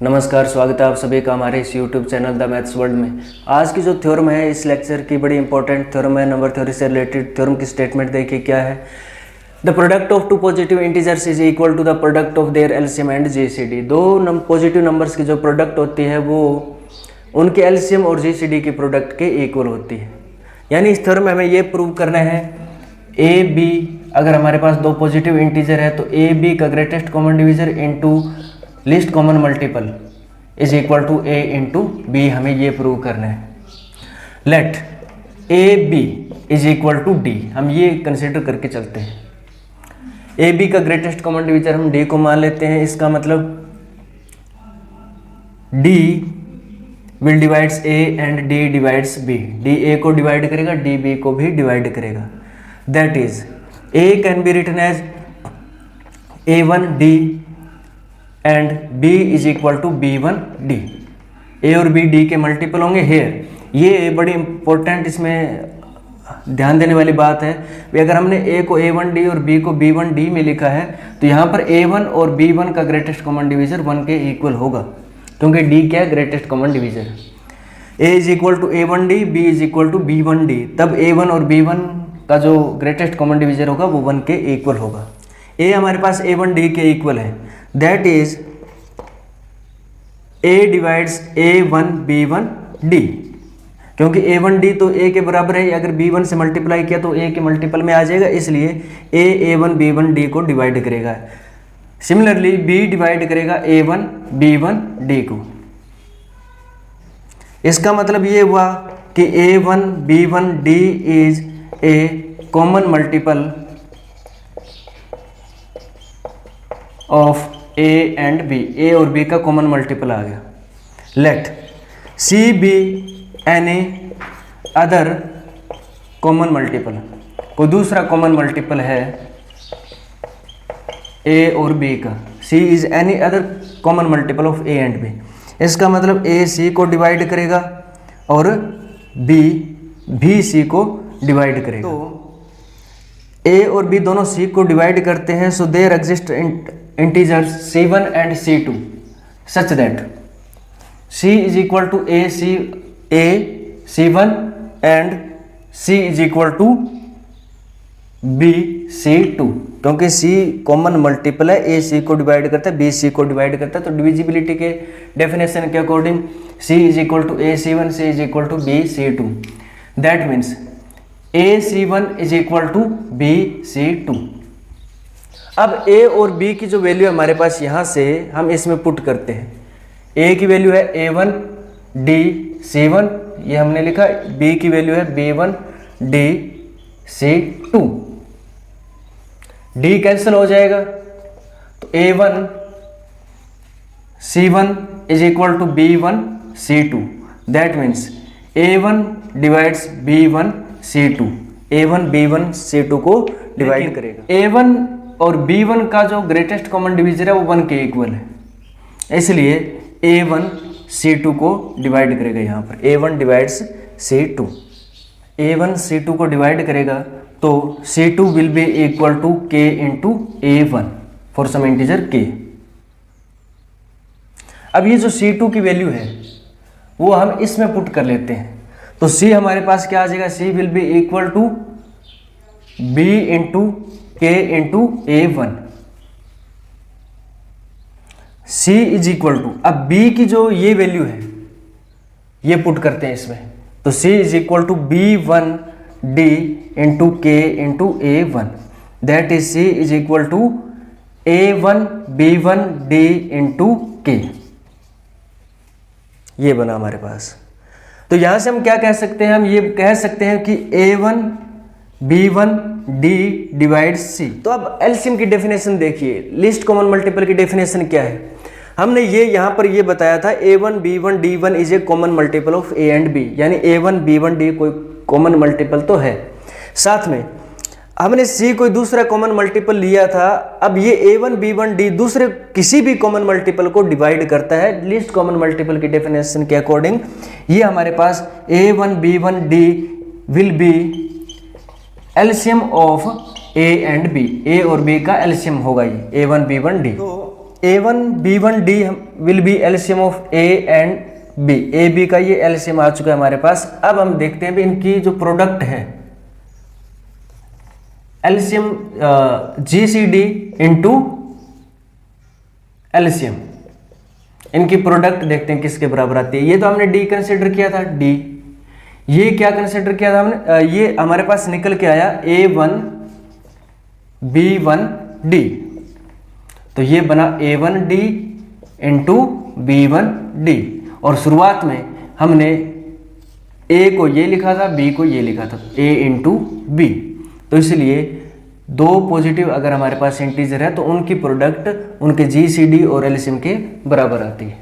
नमस्कार, स्वागत है आप सभी का हमारे इस YouTube channel the maths world में। आज की जो थ्योरम है इस लेक्चर की बड़ी इंपॉर्टेंट थ्योरम है। नंबर थ्योरी से रिलेटेड थ्योरम की स्टेटमेंट देखिए क्या है। The product of two positive integers is equal to the product of their LCM and GCD. दो पॉजिटिव नंबर्स की जो प्रोडक्ट होती है वो उनके एलसीएम और जीसीडी की प्रोडक्ट के इक्वल होती है। यानी इस थ्योरम में हमें ये प्रूव करना है ए बी, अगर हमारे पास दो पॉजिटिव इंटीजर है तो ए बी का greatest common divisor into least common multiple is equal to A into B, हमें ये प्रूव करना है। Let A B is equal to D, हम ये कंसिडर करके चलते हैं। ए बी का ग्रेटेस्ट कॉमन डिवीजर हम डी को मान लेते हैं। इसका मतलब D will divides A and D divides B. D A को डिवाइड करेगा, डी बी को भी डिवाइड करेगा। That is A can be written as A1D and B is equal to B1D। A और बी डी के multiple होंगे here. ये बड़ी इंपॉर्टेंट इसमें ध्यान देने वाली बात है कि अगर हमने ए को A1D और B को B1D में लिखा है तो यहाँ पर A1 और B1 का ग्रेटेस्ट कॉमन डिवीजर 1 के इक्वल होगा, क्योंकि D क्या है greatest common divisor. A is equal to A1D, B is equal to B1D, तब A1 और B1 का जो ग्रेटेस्ट कॉमन डिवीजर होगा वो 1 के इक्वल होगा। A हमारे पास A1D के इक्वल है, that is A divides A1 B1D, क्योंकि A1D तो A के बराबर है। अगर B1 से मल्टीप्लाई किया तो A के मल्टीपल में आ जाएगा, इसलिए A A1 B1D को डिवाइड करेगा। सिमिलरली B डिवाइड करेगा A1 B1D को। इसका मतलब ये हुआ कि A1 B1D is a common multiple of A and B। A और B का कॉमन मल्टीपल आ गया। Let C be any other common multiple, कोई दूसरा कॉमन मल्टीपल है A और B का। C is any other common multiple of A and B। इसका मतलब A C को डिवाइड करेगा और B भी C को डिवाइड करेगा। तो A और B दोनों C को डिवाइड करते हैं, so there exist integers C1 and C2 such that C is equal to A C1 and C is equal to B C2, क्योंकि C कॉमन मल्टीपल है। A C को divide करता है, B C को divide करता है। तो divisibility के डेफिनेशन के according C is equal to A C1, C is equal to B C2। That means A C1 is equal to B C2। अब A और B की जो वैल्यू है हमारे पास यहाँ से हम इसमें पुट करते हैं। A की वैल्यू है A1 D C1, ये हमने लिखा। B की वैल्यू है B1 D C2। D cancel हो जाएगा तो A1 C1 is equal to B1 C2। That means A1 divides B1 C2। A1 B1 C2 को डिवाइड करेगा। A1 और B1 का जो ग्रेटेस्ट कॉमन डिवीजर है वो 1 के इक्वल है, इसलिए A1 C2 को डिवाइड करेगा। यहाँ पर A1 divides C2। A1 C2 को डिवाइड करेगा तो C2 will be equal to K into A1 for some integer K। अब ये जो C2 की वैल्यू है वो हम इसमें पुट कर लेते हैं, तो C हमारे पास क्या आ जाएगा, C will be equal to B into K into A1। C is equal to, अब B की जो ये वैल्यू है ये पुट करते हैं इसमें, तो C is equal to B1D into K into A1। That is C is equal to A1 B1D into K। ये बना हमारे पास। तो यहां से हम क्या कह सकते हैं, हम ये कह सकते हैं कि A1 B1D डिवाइड C। तो अब एलसीएम की डेफिनेशन देखिए, लिस्ट कॉमन मल्टीपल की डेफिनेशन क्या है। हमने ये यहाँ पर ये बताया था A1 B1 D1 is a common multiple of A and B, यानी A1 B1 D कोई कॉमन मल्टीपल तो है। साथ में हमने C कोई दूसरा कॉमन मल्टीपल लिया था। अब ये A1 B1 D दूसरे किसी भी कॉमन मल्टीपल को डिवाइड करता है लिस्ट कॉमन मल्टीपल की डेफिनेशन के अकॉर्डिंग। ये हमारे पास A1 B1 D will be LCM of A and B। A और B का एलसीएम होगा ये A1 B1 D। तो A1 B1 D will be LCM of A and B। A B का ये एलसीएम आ चुका है हमारे पास। अब हम देखते हैं भी इनकी जो प्रोडक्ट है एलसीएम GCD इंटू एलसीएम, इनकी प्रोडक्ट देखते हैं किसके बराबर आती है। ये तो हमने D कंसिडर किया था, D। ये क्या कंसिडर किया था हमने, ये हमारे पास निकल के आया A1 B1 D, तो ये बना A1D इंटू B1D। और शुरुआत में हमने A को ये लिखा था, B को ये लिखा था, A इंटू B। तो इसलिए दो पॉजिटिव अगर हमारे पास इंटीजर है तो उनकी प्रोडक्ट उनके GCD और एलसीएम के बराबर आती है।